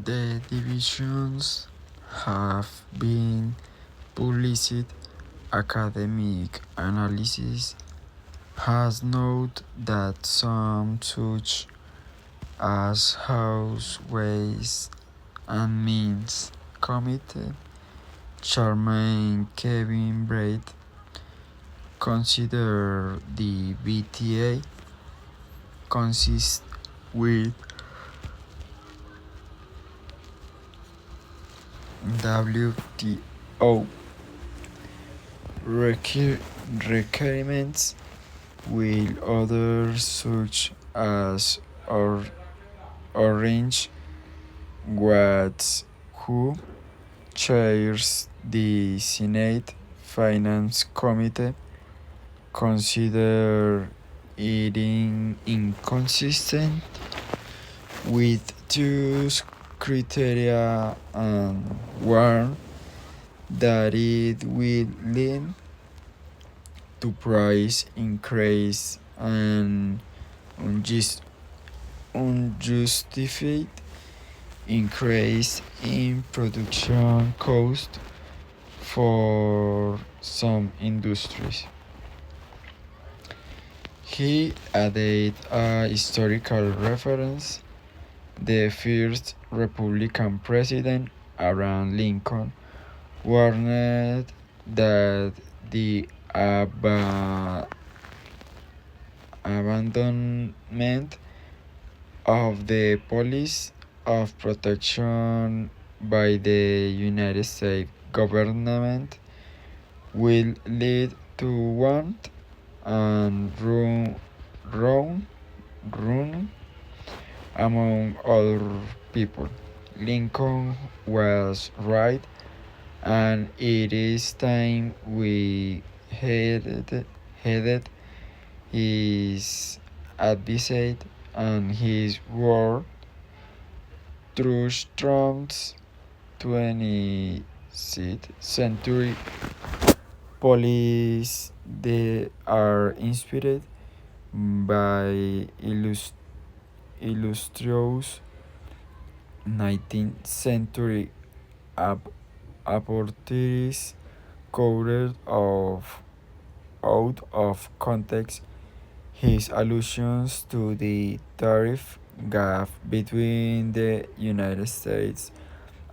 The divisions have been published. Academic analysis has noted that some such as House Ways and Means Committee Chairman Kevin Braid consider the BTA consists with WTO requirements, while others such as Orange Watts, who chairs the Senate Finance Committee, consider it inconsistent with those criteria and warn that it will lead to price increase and unjustified increase in production cost for some industries. He added a historical reference. The first Republican president, Abraham Lincoln, warned that the abandonment of the policy of protection by the United States government will lead to want and ruin among other people. Lincoln was right, and it is time we headed his advice and his word through Trump's 20th century policies. They are inspired by illustrious 19th century opportunities quoted out of context. His allusions to the tariff gap between the United States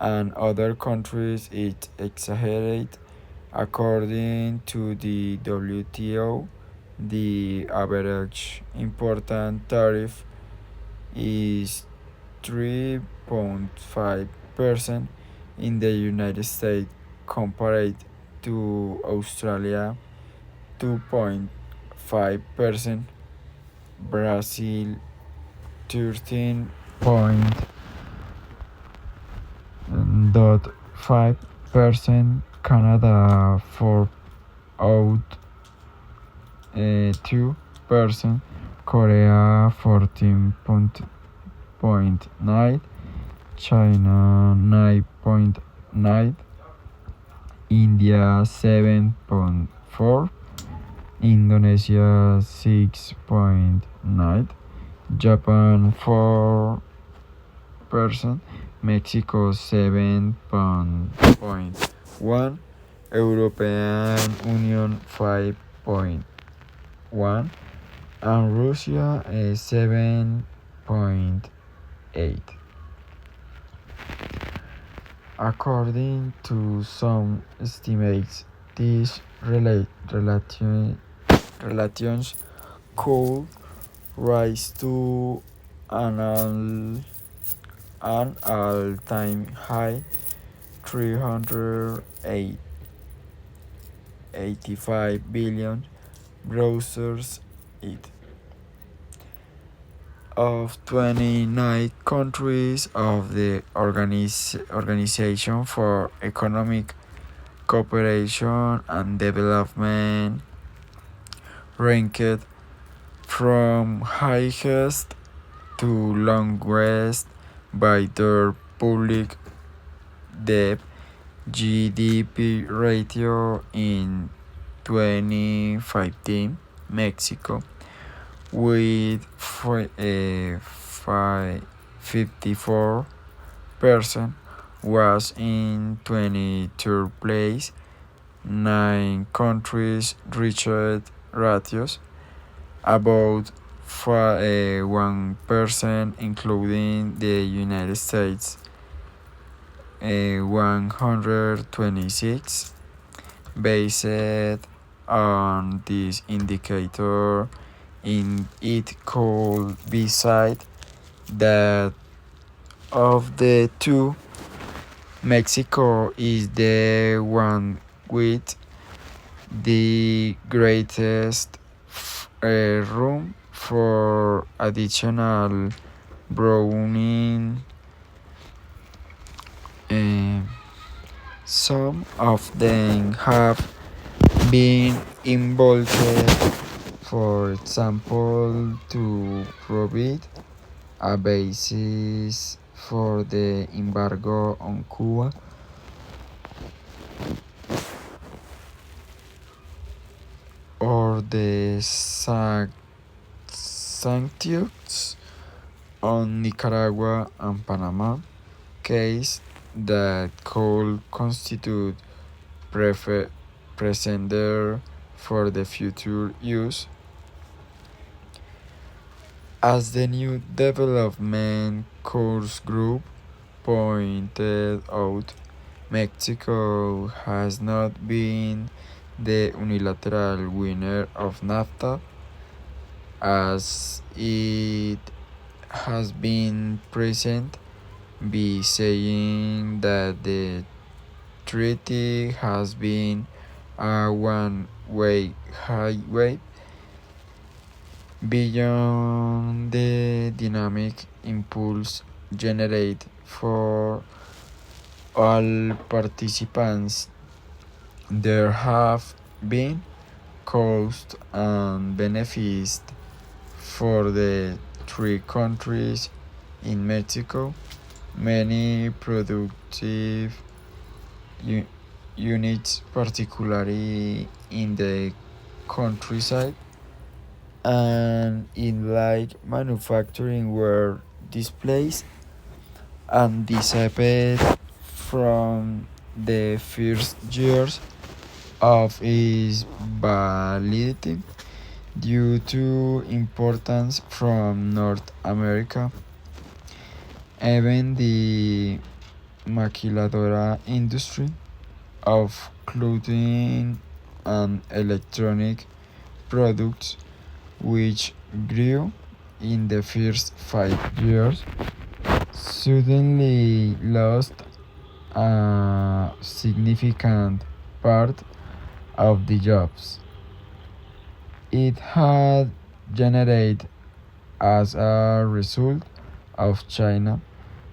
and other countries is exaggerated. According to the WTO, the average important tariff is 3.5% in the United States compared to Australia 2.5%, Brazil 13.5%, Canada 4.2%, Korea 14.9%, China 9.9%, India 7.4%, Indonesia 6.9%, Japan 4%, Mexico 7.1%, European Union 5.1%, and Russia 7.8%. According to some estimates, these relations could rise to an all-time high 385 billion browsers it. Of 29 countries of the Organization for Economic Cooperation and Development ranked from highest to lowest by their public debt GDP ratio in 2015. Mexico, with 54 was in 23rd place. 9 countries reached ratios about 1%, including the United States, 126. Based on this indicator, it could be said that of the two, Mexico is the one with the greatest room for additional browning. Some of them have been involved, for example, to provide a basis for the embargo on Cuba, or the sanctions on Nicaragua and Panama, case that could constitute precedent for the future use. As the New Development Course Group pointed out, Mexico has not been the unilateral winner of NAFTA, as it has been present by saying that the treaty has been a one-way highway beyond the dynamic impulse generated for all participants. There have been costs and benefits for the three countries. In Mexico, many productive units, particularly in the countryside and in light manufacturing, were displaced and disappeared from the first years of its validity due to importance from North America. Even the maquiladora industry of clothing and electronic products, which grew in the first 5 years, suddenly lost a significant part of the jobs it had generated as a result of China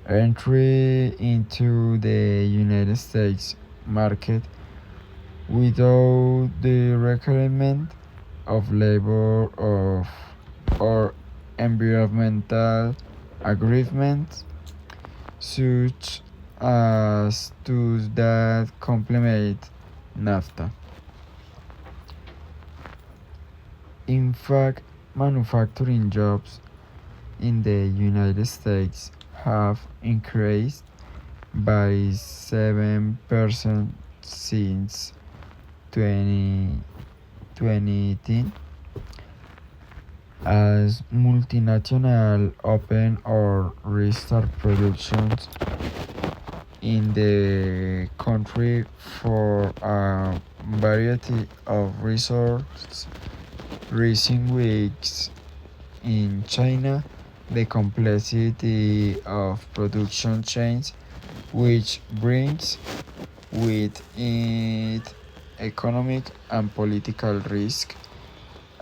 entry into the United States market without the requirement of labor or environmental agreements, such as those that complement NAFTA. In fact, manufacturing jobs in the United States have increased by 7% since 2010, as multinational open or restart productions in the country for a variety of reasons. Recent weeks in China, the complexity of production chains, which brings with it economic and political risk,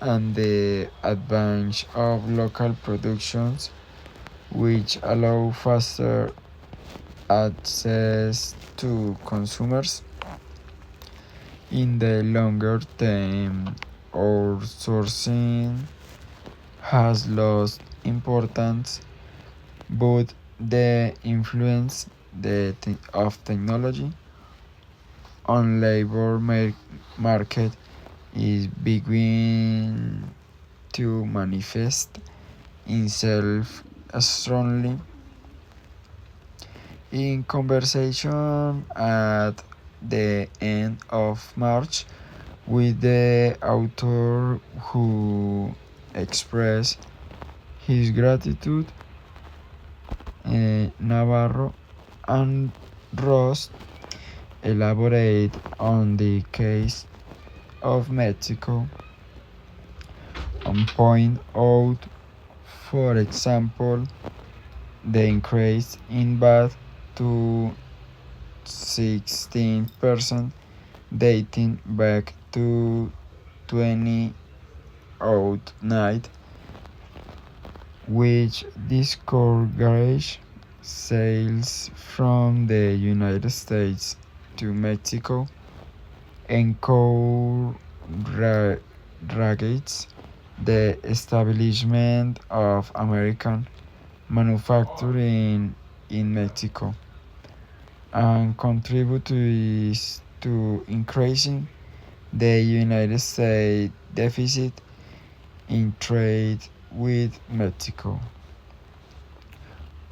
and the advantage of local productions, which allow faster access to consumers. In the longer term, outsourcing has lost importance, but the influence of technology on labor market is beginning to manifest itself strongly. In conversation at the end of March with the author who expressed his gratitude, Navarro and Ross elaborate on the case of Mexico and point out, for example, the increase in VAT to 16% dating back to 2009, which discouraged sales from the United States to Mexico, encourages the establishment of American manufacturing in Mexico, and contributes to increasing the United States deficit in trade with Mexico.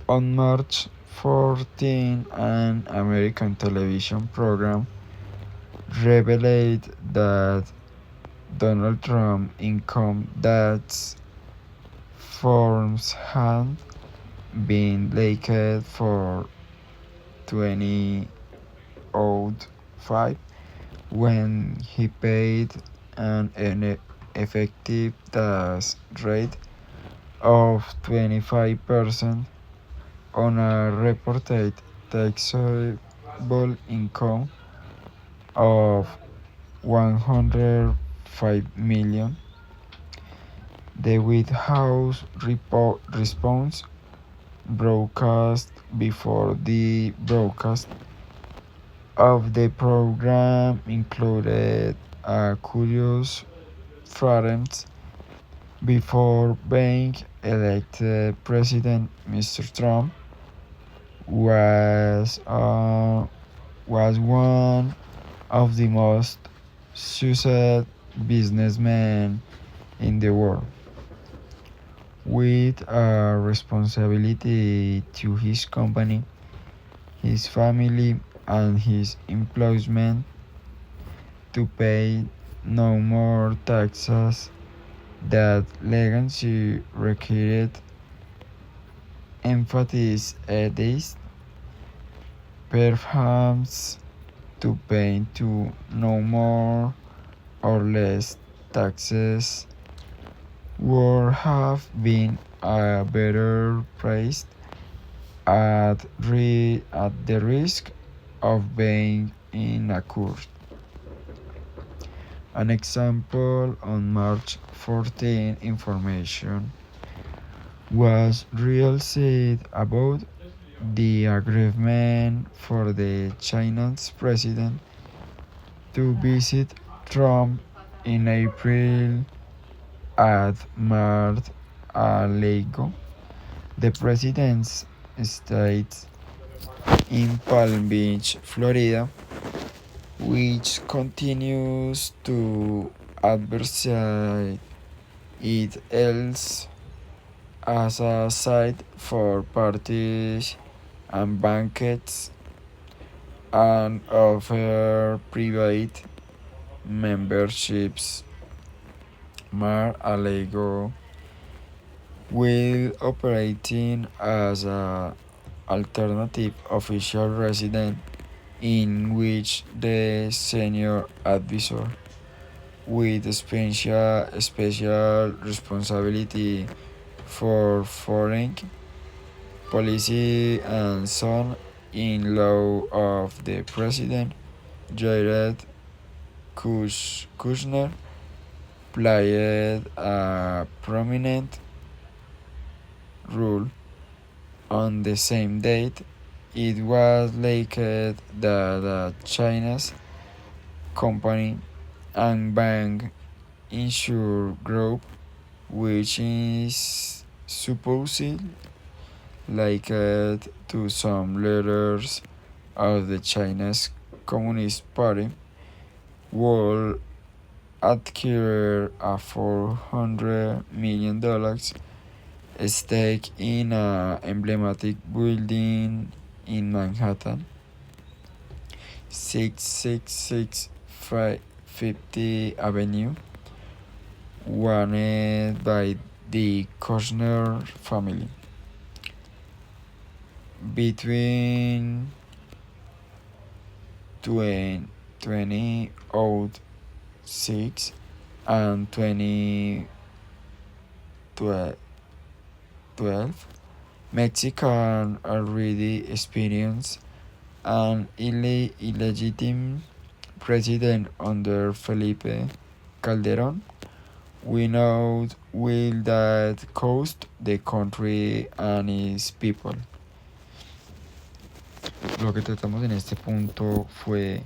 On March 14, an American television program revealed that Donald Trump income tax forms had been leaked for 2005 when he paid an effective tax rate of 25% on a reported taxable income of 105 million. The White House response broadcast before the broadcast of the program included a curious fragment. Before being elected president, Mr. Trump was one of the most successful businessmen in the world, with a responsibility to his company, his family, and his employment to pay no more taxes. That legacy required emphasis this, perhaps to pay to no more or less taxes would have been a better price at the risk of being inaccurate. An example on March 14 information was released about the agreement for the Chinese president to visit Trump in April at Mar-a-Lago, the president's estate in Palm Beach, Florida, which continues to advertise it else as a site for parties and banquets and offer private memberships. Mar-a-Lago will operating as an alternative official residence in which the senior advisor with special responsibility for foreign policy and son in law of the president, Jared Kushner, played a prominent role. On the same date, it was leaked that China's company and bank Insure Group, which is supposedly linked to some leaders of the Chinese Communist Party, will acquire a $400 million stake in an emblematic building in Manhattan, 666 Avenue, owned by the Kushner family. Between 2006 and 2012, Mexican already experienced an illegitimate president under Felipe Calderon. We know will that cost the country and its people. Lo que tratamos en este punto fue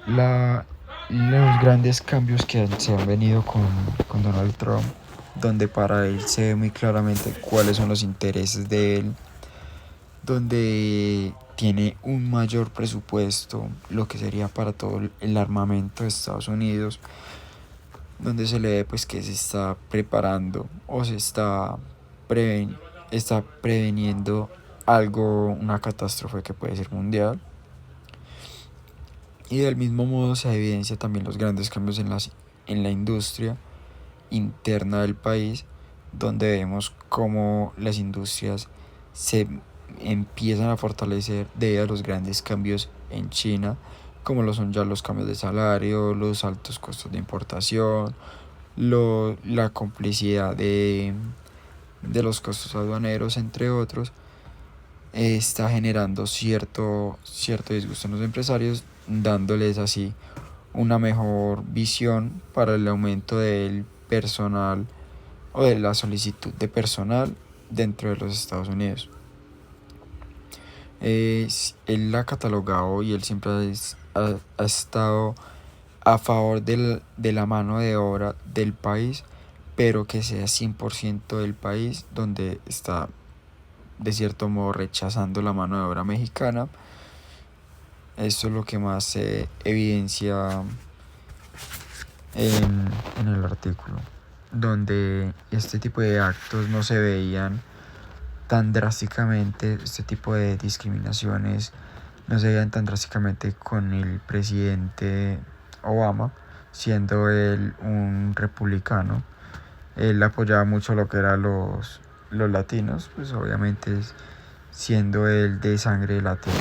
los grandes cambios que se han venido con Donald Trump, donde para él se ve muy claramente cuáles son los intereses de él, donde tiene un mayor presupuesto, lo que sería para todo el armamento de Estados Unidos, donde se le ve pues que se está preparando o se está preveniendo algo, una catástrofe que puede ser mundial. Y del mismo modo se evidencia también los grandes cambios en la industria interna del país, donde vemos cómo las industrias se empiezan a fortalecer debido a los grandes cambios en China, como lo son ya los cambios de salario, los altos costos de importación, la complicidad de los costos aduaneros, entre otros. Está generando cierto disgusto en los empresarios, dándoles así una mejor visión para el aumento del personal o de la solicitud de personal dentro de los Estados Unidos. Él ha catalogado y él siempre ha estado a favor de la mano de obra del país, pero que sea 100% del país, donde está de cierto modo rechazando la mano de obra mexicana. Esto es lo que más se evidencia en el artículo, donde este tipo de actos no se veían tan drásticamente, este tipo de discriminaciones no se veían tan drásticamente con el presidente Obama, siendo él un republicano. Él apoyaba mucho lo que eran los latinos, pues obviamente siendo él de sangre latina.